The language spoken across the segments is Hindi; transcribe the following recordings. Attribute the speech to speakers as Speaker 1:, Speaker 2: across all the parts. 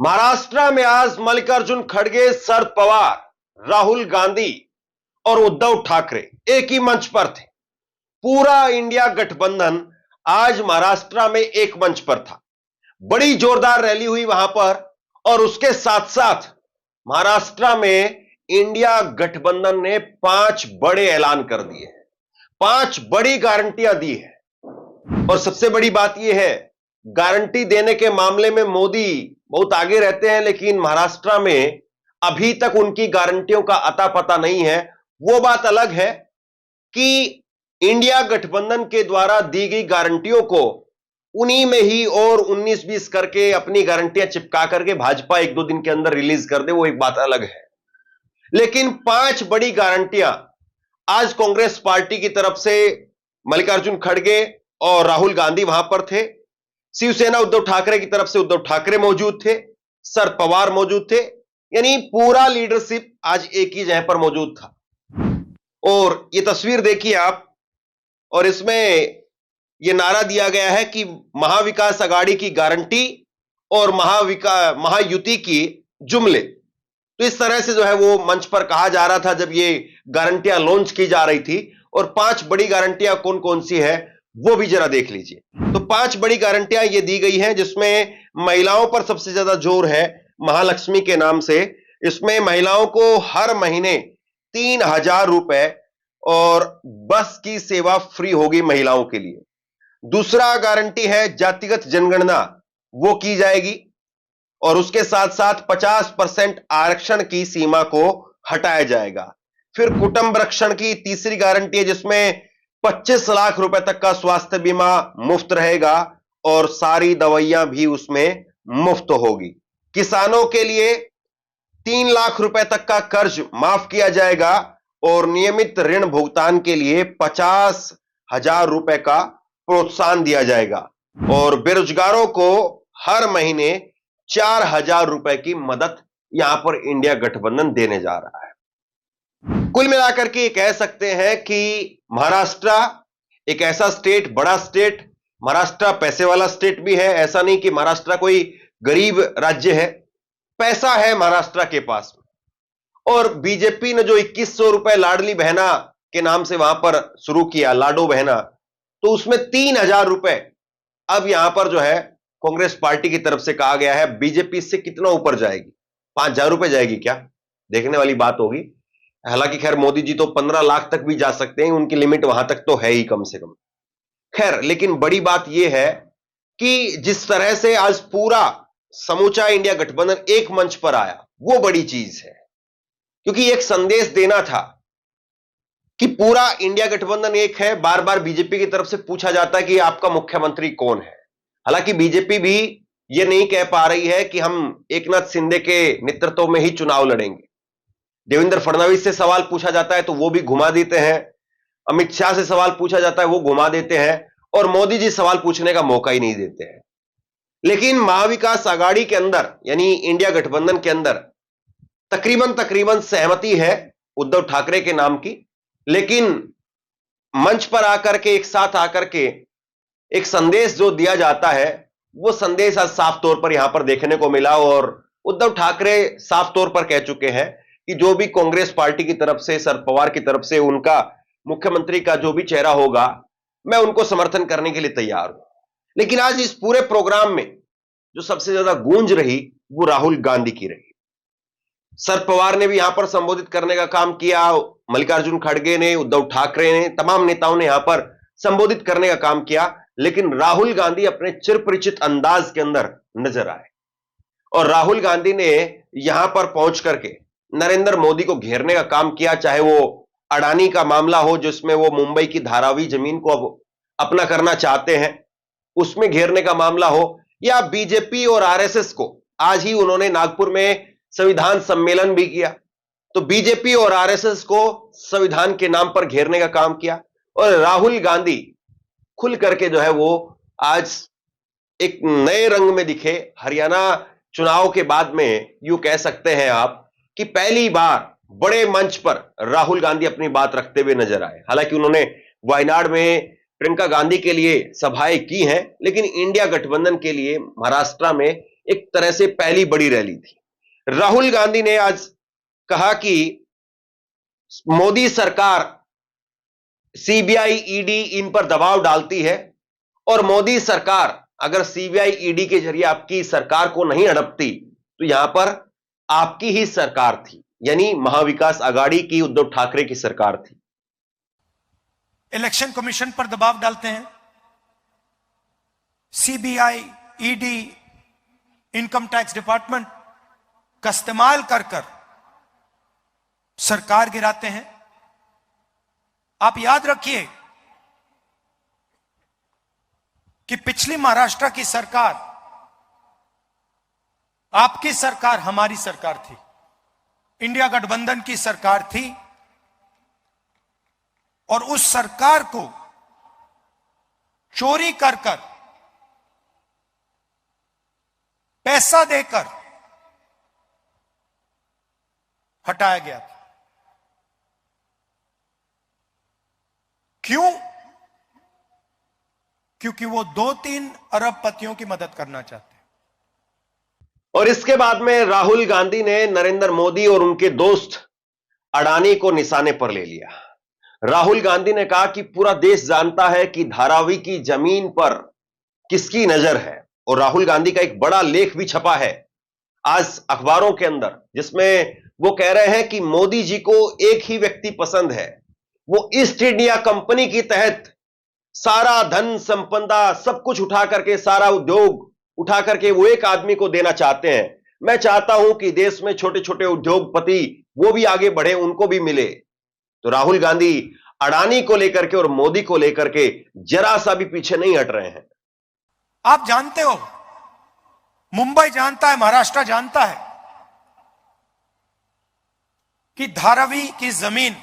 Speaker 1: महाराष्ट्र में आज मल्लिकार्जुन खड़गे, शरद पवार, राहुल गांधी और उद्धव ठाकरे एक ही मंच पर थे। पूरा इंडिया गठबंधन आज महाराष्ट्र में एक मंच पर था। बड़ी जोरदार रैली हुई वहां पर और उसके साथ साथ महाराष्ट्र में इंडिया गठबंधन ने 5 बड़े ऐलान कर दिए हैं, 5 बड़ी गारंटियां दी है। और सबसे बड़ी बात यह है, गारंटी देने के मामले में मोदी बहुत आगे रहते हैं, लेकिन महाराष्ट्र में अभी तक उनकी गारंटियों का अता पता नहीं है। वो बात अलग है कि इंडिया गठबंधन के द्वारा दी गई गारंटियों को उन्हीं में ही और 19-20 करके अपनी गारंटियां चिपका करके भाजपा 1-2 दिन के अंदर रिलीज कर दे, वो एक बात अलग है। लेकिन 5 बड़ी गारंटियां आज कांग्रेस पार्टी की तरफ से मल्लिकार्जुन खड़गे और राहुल गांधी वहां पर थे। शिवसेना उद्धव ठाकरे की तरफ से उद्धव ठाकरे मौजूद थे, शरद पवार मौजूद थे, यानी पूरा लीडरशिप आज एक ही जगह पर मौजूद था। और ये तस्वीर देखिए आप, और इसमें यह नारा दिया गया है कि महाविकास आघाड़ी की गारंटी और महायुति की जुमले। तो इस तरह से जो है वो मंच पर कहा जा रहा था जब ये गारंटियां लॉन्च की जा रही थी। और 5 बड़ी गारंटियां कौन कौन सी है वो भी जरा देख लीजिए। तो 5 बड़ी गारंटियां ये दी गई हैं, जिसमें महिलाओं पर सबसे ज्यादा जोर है, महालक्ष्मी के नाम से। इसमें महिलाओं को हर महीने 3,000 रुपए और बस की सेवा फ्री होगी महिलाओं के लिए। दूसरा गारंटी है जातिगत जनगणना, वो की जाएगी और उसके साथ साथ 50% आरक्षण की सीमा को हटाया जाएगा। फिर कुटुंब रक्षण की तीसरी गारंटी है, जिसमें 25 लाख रुपए तक का स्वास्थ्य बीमा मुफ्त रहेगा और सारी दवाइयां भी उसमें मुफ्त होगी। किसानों के लिए 3 लाख रुपए तक का कर्ज माफ किया जाएगा और नियमित ऋण भुगतान के लिए 50,000 रुपए का प्रोत्साहन दिया जाएगा। और बेरोजगारों को हर महीने 4,000 रुपए की मदद यहां पर इंडिया गठबंधन देने जा रहा है। कुल मिलाकर के कह सकते हैं कि महाराष्ट्र एक ऐसा स्टेट, बड़ा स्टेट, महाराष्ट्र पैसे वाला स्टेट भी है। ऐसा नहीं कि महाराष्ट्र कोई गरीब राज्य है, पैसा है महाराष्ट्र के पास। और बीजेपी ने जो 2100 रुपए लाडली बहना के नाम से वहां पर शुरू किया, लाडो बहना, तो उसमें 3,000 रुपए अब यहां पर जो है कांग्रेस पार्टी की तरफ से कहा गया है। बीजेपी इससे कितना ऊपर जाएगी? 5,000 रुपए जाएगी क्या? देखने वाली बात होगी। हालांकि खैर मोदी जी तो 15 लाख तक भी जा सकते हैं, उनकी लिमिट वहां तक तो है ही कम से कम। खैर, लेकिन बड़ी बात यह है कि जिस तरह से आज पूरा समूचा इंडिया गठबंधन एक मंच पर आया, वो बड़ी चीज है। क्योंकि एक संदेश देना था कि पूरा इंडिया गठबंधन एक है। बार बार बीजेपी की तरफ से पूछा जाता है कि आपका मुख्यमंत्री कौन है। हालांकि बीजेपी भी यह नहीं कह पा रही है कि हम एकनाथ शिंदे के नेतृत्व में ही चुनाव लड़ेंगे। देवेंद्र फडणवीस से सवाल पूछा जाता है तो वो भी घुमा देते हैं, अमित शाह से सवाल पूछा जाता है वो घुमा देते हैं, और मोदी जी सवाल पूछने का मौका ही नहीं देते हैं। लेकिन महाविकास आघाड़ी के अंदर यानी इंडिया गठबंधन के अंदर तकरीबन सहमति है उद्धव ठाकरे के नाम की। लेकिन मंच पर आकर के, एक साथ आकर के एक संदेश जो दिया जाता है, वो संदेश आज साफ तौर पर यहां पर देखने को मिला। और उद्धव ठाकरे साफ तौर पर कह चुके हैं कि जो भी कांग्रेस पार्टी की तरफ से, शरद पवार की तरफ से उनका मुख्यमंत्री का जो भी चेहरा होगा, मैं उनको समर्थन करने के लिए तैयार हूं। लेकिन आज इस पूरे प्रोग्राम में जो सबसे ज्यादा गूंज रही वो राहुल गांधी की रही। शरद पवार ने भी यहां पर संबोधित करने का काम किया, मल्लिकार्जुन खड़गे ने, उद्धव ठाकरे ने, तमाम नेताओं ने यहां पर संबोधित करने का काम किया। लेकिन राहुल गांधी अपने चिरपरिचित अंदाज के अंदर नजर आए और राहुल गांधी ने यहां पर पहुंच करके नरेंद्र मोदी को घेरने का काम किया। चाहे वो अडानी का मामला हो, जिसमें वो मुंबई की धारावी जमीन को अब अपना करना चाहते हैं, उसमें घेरने का मामला हो, या बीजेपी और आरएसएस को। आज ही उन्होंने नागपुर में संविधान सम्मेलन भी किया, तो बीजेपी और आरएसएस को संविधान के नाम पर घेरने का काम किया। और राहुल गांधी खुल करके जो है वो आज एक नए रंग में दिखे। हरियाणा चुनाव के बाद में यूं कह सकते हैं आप कि पहली बार बड़े मंच पर राहुल गांधी अपनी बात रखते हुए नजर आए। हालांकि उन्होंने वायनाड में प्रियंका गांधी के लिए सभाएं की हैं, लेकिन इंडिया गठबंधन के लिए महाराष्ट्र में एक तरह से पहली बड़ी रैली थी। राहुल गांधी ने आज कहा कि मोदी सरकार, सीबीआई, ईडी इन पर दबाव डालती है और मोदी सरकार अगर सीबीआई, ईडी के जरिए आपकी सरकार को नहीं हड़पती तो यहां पर आपकी ही सरकार थी, यानी महाविकास आघाड़ी की, उद्धव ठाकरे की सरकार थी।
Speaker 2: इलेक्शन कमीशन पर दबाव डालते हैं, CBI, ED, income tax department का इस्तेमाल कर कर सरकार गिराते हैं। आप याद रखिए कि पिछली महाराष्ट्र की सरकार, आपकी सरकार, हमारी सरकार थी, इंडिया गठबंधन की सरकार थी, और उस सरकार को चोरी कर कर, पैसा देकर हटाया गया था। क्यों? क्योंकि वो 2-3 अरबपतियों की मदद करना चाहते हैं।
Speaker 1: और इसके बाद में राहुल गांधी ने नरेंद्र मोदी और उनके दोस्त अडानी को निशाने पर ले लिया। राहुल गांधी ने कहा कि पूरा देश जानता है कि धारावी की जमीन पर किसकी नजर है, और राहुल गांधी का एक बड़ा लेख भी छपा है आज अखबारों के अंदर, जिसमें वो कह रहे हैं कि मोदी जी को एक ही व्यक्ति पसंद है, वो ईस्ट इंडिया कंपनी के तहत सारा धन संपदा सब कुछ उठा करके, सारा उद्योग उठा करके वो एक आदमी को देना चाहते हैं। मैं चाहता हूं कि देश में छोटे छोटे उद्योगपति वो भी आगे बढ़े, उनको भी मिले। तो राहुल गांधी अडानी को लेकर के और मोदी को लेकर के जरा सा भी पीछे नहीं हट रहे हैं।
Speaker 2: आप जानते हो, मुंबई जानता है, महाराष्ट्र जानता है कि धारावी की जमीन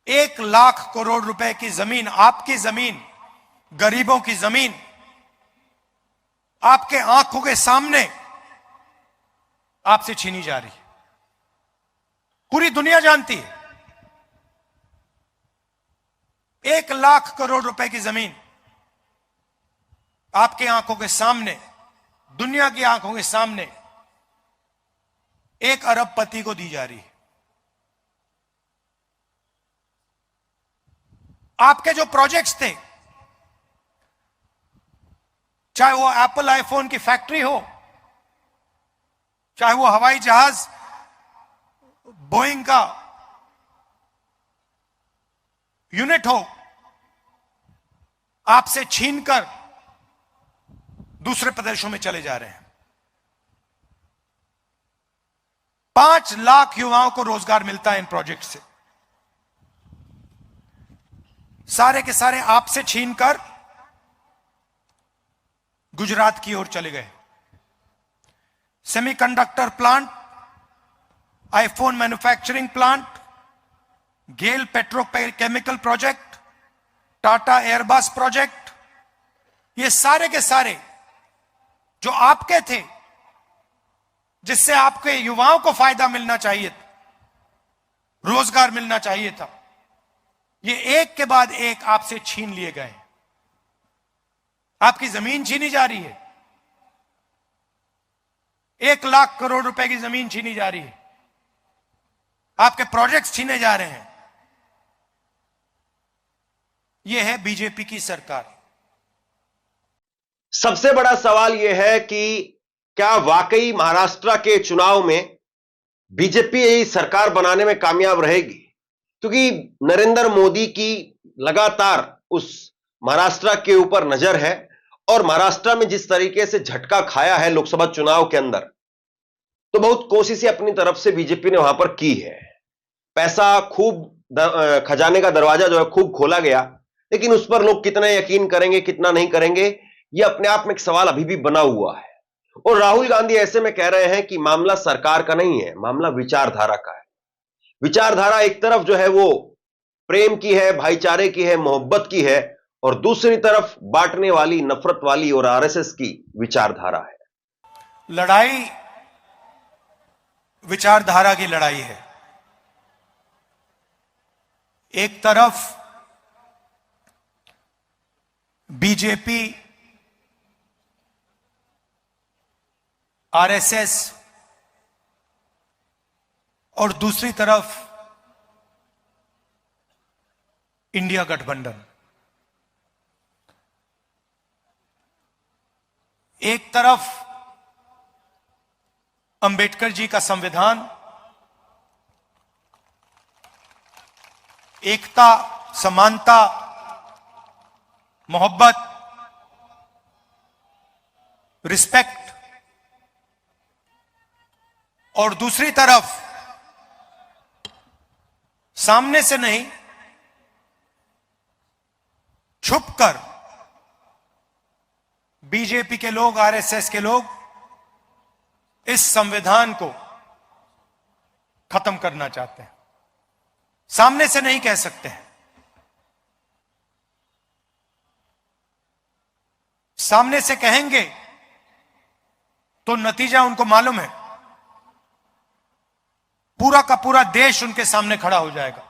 Speaker 2: 1 लाख करोड़ रुपए की जमीन, आपकी जमीन, गरीबों की जमीन, आपके आंखों के सामने आपसे छीनी जा रही है। पूरी दुनिया जानती है। 1 लाख करोड़ रुपए की जमीन आपके आंखों के सामने, दुनिया की आंखों के सामने 1 अरबपति को दी जा रही है। आपके जो प्रोजेक्ट्स थे, चाहे वो एप्पल आईफोन की फैक्ट्री हो, चाहे वो हवाई जहाज बोइंग का यूनिट हो, आपसे छीनकर दूसरे प्रदेशों में चले जा रहे हैं। 5 लाख युवाओं को रोजगार मिलता है इन प्रोजेक्ट से। सारे के सारे आपसे छीनकर गुजरात की ओर चले गए। Semiconductor plant, iPhone manufacturing plant, GAIL petrochemical project, Tata Airbus project, ये सारे के सारे जो आपके थे, जिससे आपके युवाओं को फायदा मिलना चाहिए था, रोजगार मिलना चाहिए था, ये एक के बाद एक आपसे छीन लिए गए। आपकी जमीन छीनी जा रही है। 1 लाख करोड़ रुपए की जमीन छीनी जा रही है। आपके प्रोजेक्ट्स छीने जा रहे हैं। यह है बीजेपी की सरकार।
Speaker 1: सबसे बड़ा सवाल यह है कि क्या वाकई महाराष्ट्र के चुनाव में बीजेपी यही सरकार बनाने में कामयाब रहेगी? क्योंकि नरेंद्र मोदी की लगातार उस महाराष्ट्र के ऊपर नजर है, और महाराष्ट्र में जिस तरीके से झटका खाया है लोकसभा चुनाव के अंदर, तो बहुत कोशिशें अपनी तरफ से बीजेपी ने वहां पर की है। पैसा खूब, खजाने का दरवाजा जो है खूब खोला गया, लेकिन उस पर लोग कितना यकीन करेंगे, कितना नहीं करेंगे, यह अपने आप में एक सवाल अभी भी बना हुआ है। और राहुल गांधी ऐसे में कह रहे हैं कि मामला सरकार का नहीं है, मामला विचारधारा का है। विचारधारा एक तरफ जो है वो प्रेम की है, भाईचारे की है, मोहब्बत की है, और दूसरी तरफ बांटने वाली, नफरत वाली और आरएसएस की विचारधारा है।
Speaker 2: लड़ाई विचारधारा की लड़ाई है। एक तरफ बीजेपी आरएसएस और दूसरी तरफ इंडिया गठबंधन। एक तरफ अंबेडकर जी का संविधान, एकता, समानता, मोहब्बत, रिस्पेक्ट, और दूसरी तरफ सामने से नहीं, छुपकर बीजेपी के लोग, आरएसएस के लोग इस संविधान को खत्म करना चाहते हैं। सामने से नहीं कह सकते हैं, सामने से कहेंगे तो नतीजा उनको मालूम है, पूरा का पूरा देश उनके सामने खड़ा हो जाएगा।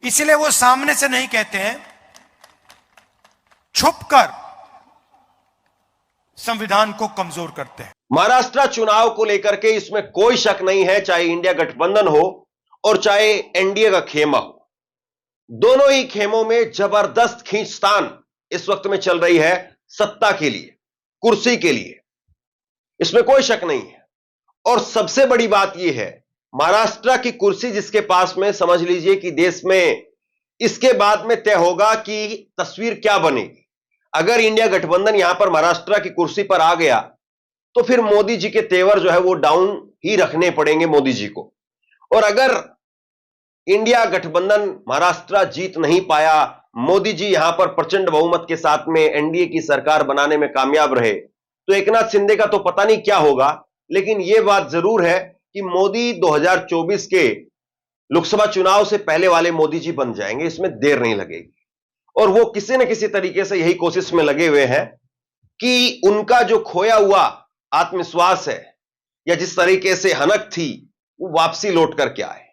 Speaker 2: इसलिए वो सामने से नहीं कहते हैं, छुपकर संविधान को कमजोर करते हैं।
Speaker 1: महाराष्ट्र चुनाव को लेकर के इसमें कोई शक नहीं है, चाहे इंडिया गठबंधन हो और चाहे एनडीए का खेमा हो, दोनों ही खेमों में जबरदस्त खींचतान इस वक्त में चल रही है सत्ता के लिए, कुर्सी के लिए। इसमें कोई शक नहीं है। और सबसे बड़ी बात यह है, महाराष्ट्र की कुर्सी जिसके पास में, समझ लीजिए कि देश में इसके बाद में तय होगा कि तस्वीर क्या बनेगी। अगर इंडिया गठबंधन यहां पर महाराष्ट्र की कुर्सी पर आ गया तो फिर मोदी जी के तेवर जो है वो डाउन ही रखने पड़ेंगे मोदी जी को। और अगर इंडिया गठबंधन महाराष्ट्र जीत नहीं पाया, मोदी जी यहां पर प्रचंड बहुमत के साथ में एनडीए की सरकार बनाने में कामयाब रहे, तो एकनाथ शिंदे का तो पता नहीं क्या होगा। लेकिन यह बात जरूर है कि मोदी 2024 के लोकसभा चुनाव से पहले वाले मोदी जी बन जाएंगे, इसमें देर नहीं लगेगी। और वो किसी न किसी तरीके से यही कोशिश में लगे हुए हैं कि उनका जो खोया हुआ आत्मविश्वास है या जिस तरीके से हनक थी, वो वापसी लौट करके आए।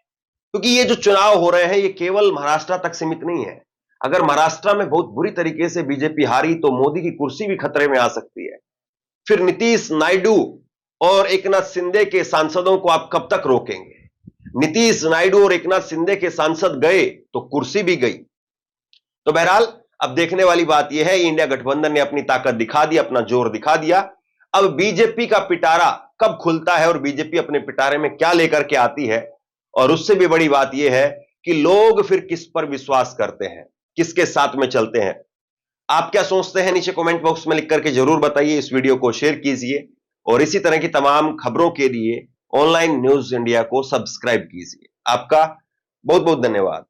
Speaker 1: क्योंकि ये जो चुनाव हो रहे हैं ये केवल महाराष्ट्र तक सीमित नहीं है। अगर महाराष्ट्र में बहुत बुरी तरीके से बीजेपी हारी तो मोदी की कुर्सी भी खतरे में आ सकती है। फिर नीतीश, नायडू और एकनाथ शिंदे के सांसदों को आप कब तक रोकेंगे? नीतीश, नायडू और एकनाथ शिंदे के सांसद गए तो कुर्सी भी गई। तो बहरहाल अब देखने वाली बात यह है, इंडिया गठबंधन ने अपनी ताकत दिखा दी, अपना जोर दिखा दिया। अब बीजेपी का पिटारा कब खुलता है और बीजेपी अपने पिटारे में क्या लेकर के आती है, और उससे भी बड़ी बात यह है कि लोग फिर किस पर विश्वास करते हैं, किसके साथ में चलते हैं। आप क्या सोचते हैं नीचे कमेंट बॉक्स में लिख करके जरूर बताइए। इस वीडियो को शेयर कीजिए और इसी तरह की तमाम खबरों के लिए ऑनलाइन न्यूज इंडिया को सब्सक्राइब कीजिए। आपका बहुत बहुत धन्यवाद।